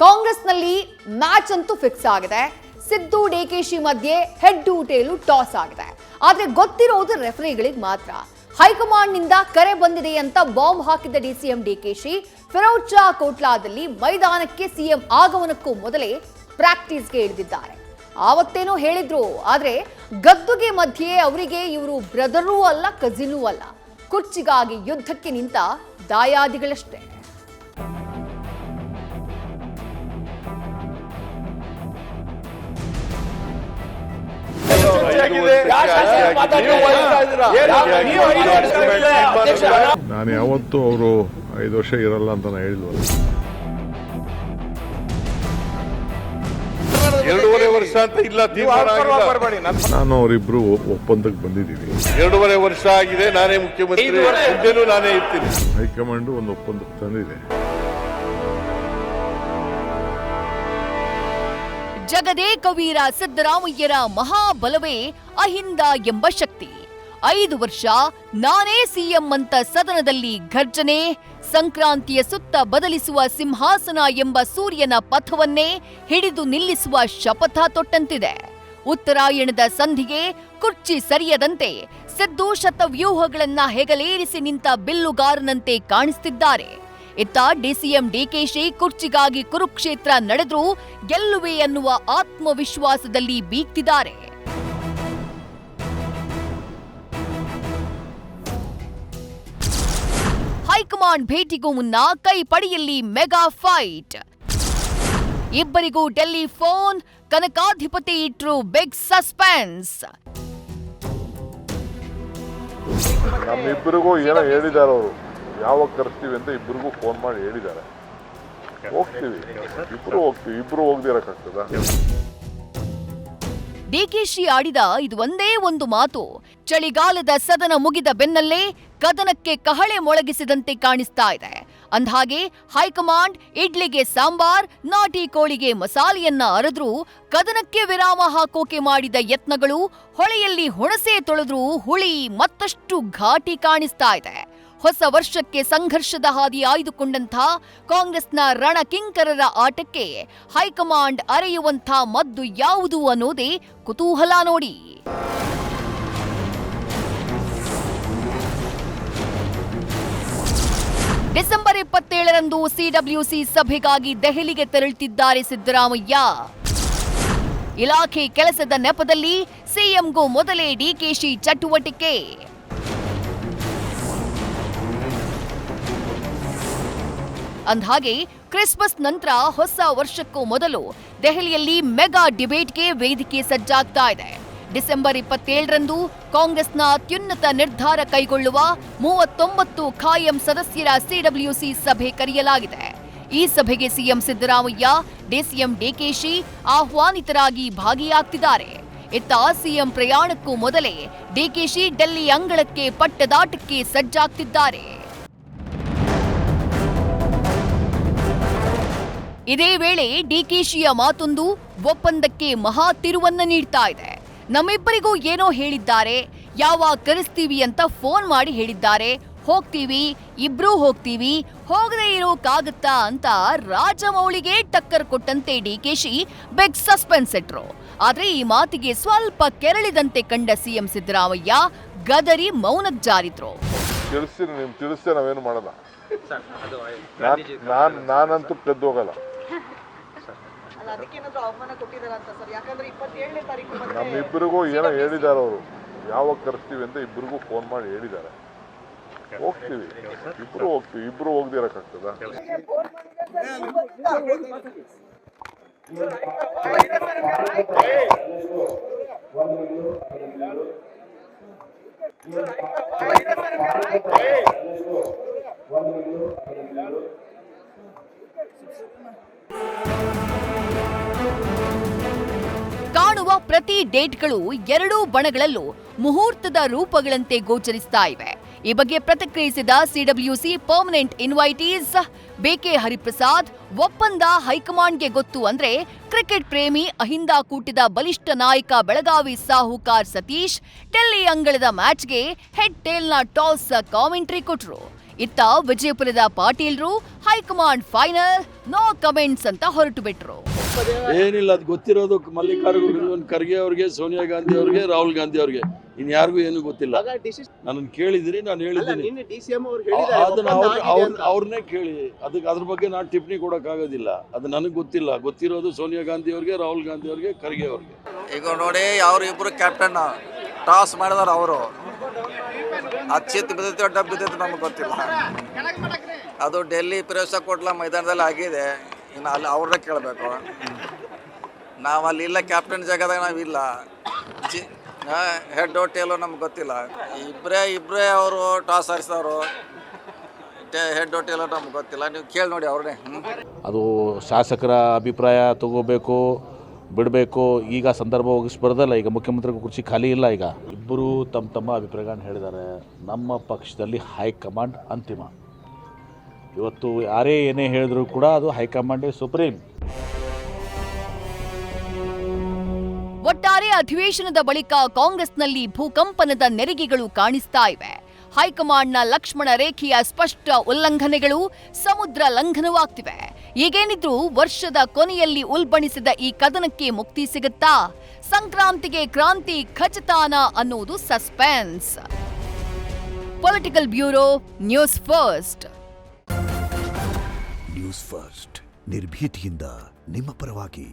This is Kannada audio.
ಕಾಂಗ್ರೆಸ್ನಲ್ಲಿ ಮ್ಯಾಚ್ ಅಂತೂ ಫಿಕ್ಸ್ ಆಗಿದೆ. ಸಿದ್ದು ಡಿಕೆಶಿ ಮಧ್ಯೆ ಹೆಡ್ ಟು ಟೇಲು ಟಾಸ್ ಆಗಿದೆ. ಆದ್ರೆ ಗೊತ್ತಿರೋದು ರೆಫರಿಗಳಿಗೆ ಮಾತ್ರ. ಹೈಕಮಾಂಡ್ ನಿಂದ ಕರೆ ಬಂದಿದೆ ಅಂತ ಬಾಂಬ್ ಹಾಕಿದ್ದ ಡಿಸಿಎಂ ಡಿಕೆಶಿ ಫಿರೋಜ್ ಶಾ ಕೋಟ್ಲಾದಲ್ಲಿ ಮೈದಾನಕ್ಕೆ ಸಿಎಂ ಆಗಮನಕ್ಕೂ ಮೊದಲೇ ಪ್ರಾಕ್ಟೀಸ್ಗೆ ಇಳಿದಿದ್ದಾರೆ. ಆವತ್ತೇನೋ ಹೇಳಿದ್ರು, ಆದ್ರೆ ಗದ್ದುಗೆ ಮಧ್ಯೆ ಅವರಿಗೆ ಇವರು ಬ್ರದರೂ ಅಲ್ಲ ಕಜಿನೂ ಅಲ್ಲ, ಕುರ್ಚಿಗಾಗಿ ಯುದ್ಧಕ್ಕೆ ನಿಂತ ದಾಯಾದಿಗಳಷ್ಟೇ. ನಾನು ಯಾವತ್ತೂ ಅವರು 5 ವರ್ಷ ಇರಲ್ಲ ಅಂತ ನಾನು ಹೇಳಿಲ್ವಲ್ಲ. 2.5 ವರ್ಷ ಅಂತ ಇಲ್ಲ, ನಾನು ಅವರಿಬ್ರು ಒಪ್ಪಂದಕ್ಕೆ ಬಂದಿದ್ದೀವಿ. 2.5 ವರ್ಷ ಆಗಿದೆ. ನಾನೇ ಮುಖ್ಯಮಂತ್ರಿ, ಮುಂದೆನೂ ನಾನೇ ಇರ್ತೀನಿ. ಹೈಕಮಾಂಡ್ ಒಂದು ಒಪ್ಪಂದಕ್ಕೆ ತಂದಿದೆ. ಜಗದೇಕ ವೀರ ಸಿದ್ದರಾಮಯ್ಯರ ಮಹಾಬಲವೇ ಅಹಿಂದ ಎಂಬ ಶಕ್ತಿ. 5 ವರ್ಷ ನಾನೇ ಸಿಎಂ ಅಂತ ಸದನದಲ್ಲಿ ಘರ್ಜನೆ, ಸಂಕ್ರಾಂತಿಯ ಸುತ್ತ ಬದಲಿಸುವ ಸಿಂಹಾಸನ ಎಂಬ ಸೂರ್ಯನ ಪಥವನ್ನೇ ಹಿಡಿದು ನಿಲ್ಲಿಸುವ ಶಪಥ ತೊಟ್ಟಂತಿದೆ. ಉತ್ತರಾಯಣದ ಸಂಧಿಗೆ ಕುರ್ಚಿ ಸರಿಯದಂತೆ ಸಿದ್ದು ಶತವ್ಯೂಹಗಳನ್ನ ಹೆಗಲೇರಿಸಿ ನಿಂತ ಬಿಲ್ಲುಗಾರನಂತೆ ಕಾಣಿಸ್ತಿದ್ದಾರೆ. ಇತ್ತ ಡಿಸಿಎಂ ಡಿಕೆಶಿ ಕುರ್ಚಿಗಾಗಿ ಕುರುಕ್ಷೇತ್ರ ನಡೆದ್ರೂ ಗೆಲ್ಲುವೆ ಅನ್ನುವ ಆತ್ಮವಿಶ್ವಾಸದಲ್ಲಿ ಬೀಗ್ತಿದ್ದಾರೆ. ಹೈಕಮಾಂಡ್ ಭೇಟಿಗೂ ಮುನ್ನ ಕೈ ಪಡಿಯಲ್ಲಿ ಮೆಗಾ ಫೈಟ್. ಇಬ್ಬರಿಗೂ ಡೆಲ್ಲಿ ಫೋನ್, ಕನಕಾಧಿಪತಿ ಇಟ್ರು ಬಿಗ್ ಸಸ್ಪೆನ್ಸ್. ನಮ್ಮಿಬ್ಬರಿಗೂ ಏನೋ ಹೇಳಿದ್ದಾರೆ ಅವರು, ಯಾವಾಗ ಕರೆಸ್ತೀವಿ ಅಂತ ಇಬ್ಬರಿಗೂ ಫೋನ್ ಮಾಡಿ ಹೇಳಿದ್ದಾರೆ. ಹೋಗ್ತೀವಿ, ಇಬ್ರು ಹೋಗ್ದಿರಕ್ಕಾಗ್ತದ? ಡಿಕೆಶಿ ಆಡಿದ ಇದು ಒಂದೇ ಒಂದು ಮಾತು ಚಳಿಗಾಲದ ಸದನ ಮುಗಿದ ಬೆನ್ನಲ್ಲೇ ಕದನಕ್ಕೆ ಕಹಳೆ ಮೊಳಗಿಸಿದಂತೆ ಕಾಣಿಸ್ತಾ ಇದೆ. ಅಂದ್ಹಾಗೆ ಹೈಕಮಾಂಡ್ ಇಡ್ಲಿಗೆ ಸಾಂಬಾರ್, ನಾಟಿ ಕೋಳಿಗೆ ಮಸಾಲೆಯನ್ನ ಅರೆದ್ರೂ ಕದನಕ್ಕೆ ವಿರಾಮ ಹಾಕೋಕೆ ಮಾಡಿದ ಯತ್ನಗಳು ಹೊಳೆಯಲ್ಲಿ ಹುಣಸೆ ತೊಳೆದ್ರೂ ಹುಳಿ ಮತ್ತಷ್ಟು ಘಾಟಿ ಕಾಣಿಸ್ತಾ ಇದೆ. ಹೊಸ ವರ್ಷಕ್ಕೆ ಸಂಘರ್ಷದ ಹಾದಿ ಆಯ್ದುಕೊಂಡಂಥ ಕಾಂಗ್ರೆಸ್ನ ರಣಕಿಂಕರರ ಆಟಕ್ಕೆ ಹೈಕಮಾಂಡ್ ಅರೆಯುವಂಥ ಮದ್ದು ಯಾವುದು ಅನ್ನೋದೇ ಕುತೂಹಲ ನೋಡಿ. ಡಿಸೆಂಬರ್ 27ರಂದು ಸಿಡಬ್ಲ್ಯೂಸಿ ಸಭೆಗಾಗಿ ದೆಹಲಿಗೆ ತೆರಳುತ್ತಿದ್ದಾರೆ ಸಿದ್ದರಾಮಯ್ಯ. ಇಲಾಖೆ ಕೆಲಸದ ನೆಪದಲ್ಲಿ ಸಿಎಂಗೂ ಮೊದಲೇ ಡಿಕೆಶಿ ಚಟುವಟಿಕೆ. ಅಂದ್ಹಾಗೆ ಕ್ರಿಸ್ಮಸ್ ನಂತರ ಹೊಸ ವರ್ಷಕ್ಕೂ ಮೊದಲು ದೆಹಲಿಯಲ್ಲಿ ಮೆಗಾ ಡಿಬೇಟ್ಗೆ ವೇದಿಕೆ ಸಜ್ಜಾಗ್ತಾ ಇದೆ. ಡಿಸೆಂಬರ್ 27ರಂದು ಕಾಂಗ್ರೆಸ್ನ ಅತ್ಯುನ್ನತ ನಿರ್ಧಾರ ಕೈಗೊಳ್ಳುವ 39 ಖಾಯಂ ಸದಸ್ಯರ ಸಿಡಬ್ಲ್ಯೂಸಿ ಸಭೆ ಕರೆಯಲಾಗಿದೆ. ಈ ಸಭೆಗೆ ಸಿಎಂ ಸಿದ್ದರಾಮಯ್ಯ, ಡಿಸಿಎಂ ಡಿಕೆಶಿ ಆಹ್ವಾನಿತರಾಗಿ ಭಾಗಿಯಾಗ್ತಿದ್ದಾರೆ. ಇತ್ತ ಸಿಎಂ ಪ್ರಯಾಣಕ್ಕೂ ಮೊದಲೇ ಡಿಕೆಶಿ ಡೆಲ್ಲಿ ಅಂಗಳಕ್ಕೆ ಪಟ್ಟದಾಟಕ್ಕೆ ಸಜ್ಜಾಗ್ತಿದ್ದಾರೆ. ಇದೇ ವೇಳೆ ಡಿಕೆಶಿಯ ಮಾತೊಂದು ಒಪ್ಪಂದಕ್ಕೆ ಮಹಾ ತಿರುವನ್ನ ನೀಡ್ತಾ ಇದೆ. ನಮ್ಮಿಬ್ಬರಿಗೂ ಏನೋ ಹೇಳಿದ್ದಾರೆ, ಯಾವಾಗ ಕರೆಸ್ತೀವಿ ಅಂತ ಫೋನ್ ಮಾಡಿ ಹೇಳಿದ್ದಾರೆ, ಹೋಗ್ತೀವಿ, ಇಬ್ರೂ ಹೋಗ್ತೀವಿ, ಹೋಗದೇ ಇರೋಕ್ಕಾಗತ್ತಾ ಅಂತ ರಾಜಮೌಳಿಗೆ ಟಕ್ಕರ್ ಕೊಟ್ಟಂತೆ ಡಿಕೆಶಿ ಬಿಗ್ ಸಸ್ಪೆನ್ಸ್ ಇಟ್ರು. ಆದ್ರೆ ಈ ಮಾತಿಗೆ ಸ್ವಲ್ಪ ಕೆರಳಿದಂತೆ ಕಂಡ ಸಿಎಂ ಸಿದ್ದರಾಮಯ್ಯ ಗದರಿ ಮೌನಕ್ಕೆ ಜಾರಿದ್ರು. ತಿಳಿಸ್ತೇ ನಾವೇನು ಮಾಡಲ್ಲ, ನಾನಂತೂ ಕದ್ದು ಹೋಗಲ್ಲ. ನಮ್ಮಿಬ್ಬರಿಗೂ ಏನೋ ಹೇಳಿದ್ದಾರೆ ಅವರು, ಯಾವಾಗ ಕರೆಸ್ತೀವಿ ಅಂತ ಇಬ್ಬರಿಗೂ ಫೋನ್ ಮಾಡಿ ಹೇಳಿದ್ದಾರೆ. ಹೋಗ್ತೀವಿ, ಇಬ್ರು ಹೋಗ್ದಿರಕ್ಕಾಗ್ತದ? ಕಾಣುವ ಪ್ರತಿ ಡೇಟ್ಗಳು ಎರಡೂ ಬಣಗಳಲ್ಲೂ ಮುಹೂರ್ತದ ರೂಪಗಳಂತೆ ಗೋಚರಿಸ್ತಾ ಇವೆ. ಈ ಬಗ್ಗೆ ಪ್ರತಿಕ್ರಿಯಿಸಿದ CWC permanent invitees BK Hariprasad, ಒಪ್ಪಂದ ಹೈಕಮಾಂಡ್ಗೆ ಗೊತ್ತು ಅಂದ್ರೆ ಕ್ರಿಕೆಟ್ ಪ್ರೇಮಿ ಅಹಿಂದ ಕೂಟದ ಬಲಿಷ್ಠ ನಾಯಕ ಬೆಳಗಾವಿ ಸಾಹುಕಾರ್ ಸತೀಶ್ ಡೆಲ್ಲಿ ಅಂಗಳದ ಮ್ಯಾಚ್ಗೆ ಹೆಡ್ ಟೇಲ್ನ ಟಾಸ್ ಕಾಮೆಂಟ್ರಿ ಕೊಟ್ರು. ಇತ್ತ ವಿಜಯಪುರದ ಪಾಟೀಲ್ರು ಹೈಕಮಾಂಡ್ ಫೈನಲ್, ನೋ ಕಮೆಂಟ್ಸ್ ಅಂತ ಹೊರಟು ಬಿಟ್ರು. ಏನಿಲ್ಲ, ಅದು ಗೊತ್ತಿರೋದು ಮಲ್ಲಿಕಾರ್ಜುನ್ ಖರ್ಗೆ ಅವ್ರಿಗೆ, ಸೋನಿಯಾ ಗಾಂಧಿ ಅವ್ರಿಗೆ, ರಾಹುಲ್ ಗಾಂಧಿ ಅವ್ರಿಗೆ, ಇನ್ಯಾರಿಗೂ ಏನು ಗೊತ್ತಿಲ್ಲ. ನನ್ನನ್ನು ಕೇಳಿದಿರಿ, ನಾನು ಹೇಳಿದ್ದೀನಿ. ಅದನ್ನ ಅವ್ರನ್ನೇ ಕೇಳಿ, ಅದ್ರ ಬಗ್ಗೆ ನಾನು ಟಿಪ್ಪಣಿ ಕೊಡೋಕ್ಕಾಗೋದಿಲ್ಲ. ಅದು ನನಗೆ ಗೊತ್ತಿಲ್ಲ. ಗೊತ್ತಿರೋದು ಸೋನಿಯಾ ಗಾಂಧಿ ಅವ್ರಿಗೆ, ರಾಹುಲ್ ಗಾಂಧಿ ಅವ್ರಿಗೆ, ಖರ್ಗೆ ಅವ್ರಿಗೆ. ಈಗ ನೋಡಿ, ಅವ್ರು ಇಬ್ರು ಕ್ಯಾಪ್ಟನ್ ಟಾಸ್ ಮಾಡಿದಾರ. ಅವರು ಚಿತ್ ಬಿದ್ದೈತೆ ಡಬ್ ಬಿದ್ದೈತೆ ನಮ್ಗೆ ಗೊತ್ತಿಲ್ಲ. ಅದು ಡೆಲ್ಲಿ ಫಿರೋಜ್ ಕೋಟ್ಲಾ ಮೈದಾನದಲ್ಲಿ ಆಗಿದೆ. ಇನ್ನು ಅಲ್ಲಿ ಅವ್ರನ್ನ ಕೇಳಬೇಕು. ನಾವು ಅಲ್ಲಿ ಇಲ್ಲ, ಕ್ಯಾಪ್ಟನ್ ಜಾಗದಾಗ ನಾವಿಲ್ಲ. ಹೆಡ್ ಟೇಲು ನಮ್ಗೆ ಗೊತ್ತಿಲ್ಲ. ಇಬ್ಬರೇ ಅವರು ಟಾಸ್ ಆರಿಸಿದವರು. ಹೆಡ್ ಟೇಲು ನಮ್ಗೆ ಗೊತ್ತಿಲ್ಲ. ನೀವು ಕೇಳಿ ನೋಡಿ ಅವ್ರನ್ನೇ. ಅದು ಶಾಸಕರ ಅಭಿಪ್ರಾಯ ತಗೋಬೇಕು, ಬಿಡಬೇಕು. ಈಗ ಸಂದರ್ಭ ಒಗಿಸ್ಬಾರ್ದಲ್ಲ. ಈಗ ಮುಖ್ಯಮಂತ್ರಿ ಕುರ್ಚಿ ಖಾಲಿ ಇಲ್ಲ. ಈಗ ಇಬ್ಬರು ತಮ್ಮ ಅಭಿಪ್ರಾಯಗಳನ್ನ ಹೇಳಿದ್ದಾರೆ. ನಮ್ಮ ಪಕ್ಷದಲ್ಲಿ ಹೈಕಮಾಂಡ್ ಅಂತಿಮ. ಇವತ್ತು ಯಾರೇ ಏನೇ ಹೇಳಿದ್ರು ಕೂಡ ಅದು ಹೈಕಮಾಂಡೇ ಸುಪ್ರೀಂ. ಒಟ್ಟಾರೆ ಅಧಿವೇಶನದ ಬಳಿಕ ಕಾಂಗ್ರೆಸ್ನಲ್ಲಿ ಭೂಕಂಪನದ ನೆರಿಗೆಗಳು ಕಾಣಿಸ್ತಾ ಇವೆ. ಹೈಕಮಾಂಡ್ನ ಲಕ್ಷ್ಮಣ ರೇಖೆಯ ಸ್ಪಷ್ಟ ಉಲ್ಲಂಘನೆಗಳು ಸಮುದ್ರ ಲಂಘನವಾಗ್ತಿವೆ. ಈಗೇನಿದ್ರು ವರ್ಷದ ಕೊನೆಯಲ್ಲಿ ಉಲ್ಬಣಿಸಿದ ಈ ಕದನಕ್ಕೆ ಮುಕ್ತಿ ಸಿಗುತ್ತಾ? ಸಂಕ್ರಾಂತಿಗೆ ಕ್ರಾಂತಿ ಖಚಿತಾನ ಅನ್ನುವುದು suspense. Political bureau, news first. News first ನಿರ್ಭೀತಿಯಿಂದ ನಿಮ್ಮ ಪರವಾಗಿ.